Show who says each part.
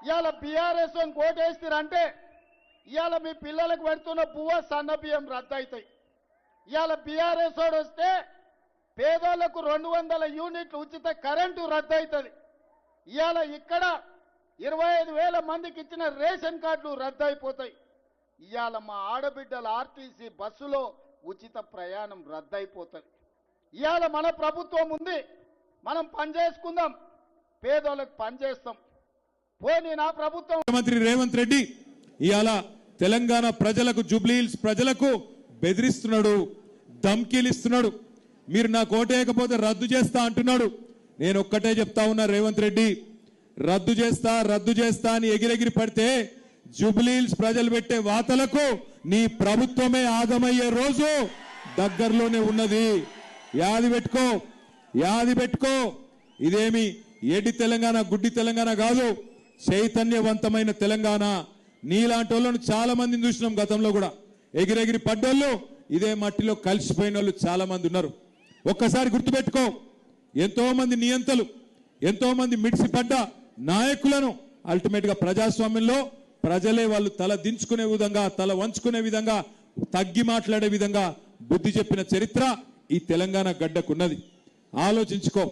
Speaker 1: ఇవాళ బీఆర్ఎస్ అని కోటేస్తారంటే ఇవాళ మీ పిల్లలకు పెడుతున్న బువ్వ సన్న బియ్యం రద్దు అవుతాయి. ఇవాళ బీఆర్ఎస్ వాడు వస్తే పేదోళ్లకు 200 యూనిట్లు ఉచిత కరెంటు రద్దు అవుతుంది. ఇవాళ ఇక్కడ 25,000 మందికి ఇచ్చిన రేషన్ కార్డులు రద్దు అయిపోతాయి. ఇవాళ మా ఆడబిడ్డల ఆర్టీసీ బస్సులో ఉచిత ప్రయాణం రద్దు అయిపోతుంది. ఇవాళ మన ప్రభుత్వం ఉంది, మనం పనిచేసుకుందాం, పేదోళ్ళకు పనిచేస్తాం. పోనీ నా ప్రభుత్వం
Speaker 2: ముఖ్యమంత్రి రేవంత్ రెడ్డి ఇవాళ తెలంగాణ ప్రజలకు, జూబ్లీహిల్స్ ప్రజలకు బెదిరిస్తున్నాడు, ధమ్కీలిస్తున్నాడు. మీరు నాకు ఓటేయకపోతే రద్దు చేస్తా అంటున్నాడు. నేను ఒక్కటే చెప్తా ఉన్నా, రేవంత్ రెడ్డి రద్దు చేస్తా అని ఎగిరెగిరి పడితే జూబ్లీహిల్స్ ప్రజలు పెట్టే వాతలకు నీ ప్రభుత్వమే ఆగమయ్యే రోజు దగ్గరలోనే ఉన్నది. యాది పెట్టుకో. ఇదేమి ఏడి తెలంగాణ, గుడ్డి తెలంగాణ కాదు, చైతన్యవంతమైన తెలంగాణ. నీలాంటి వాళ్ళను చాలా మందిని చూసినాం గతంలో కూడా. ఎగిరెగిరి పడ్డోళ్ళు ఇదే మట్టిలో కలిసిపోయిన వాళ్ళు చాలా మంది ఉన్నారు. ఒక్కసారి గుర్తుపెట్టుకో, ఎంతో మంది నియంతలు, ఎంతో మంది మిడిసిపడ్డ నాయకులను అల్టిమేట్ గా ప్రజాస్వామ్యంలో ప్రజలే వాళ్ళు తల దించుకునే విధంగా, తల వంచుకునే విధంగా, తగ్గి మాట్లాడే విధంగా బుద్ధి చెప్పిన చరిత్ర ఈ తెలంగాణ గడ్డకున్నది. ఆలోచించుకో.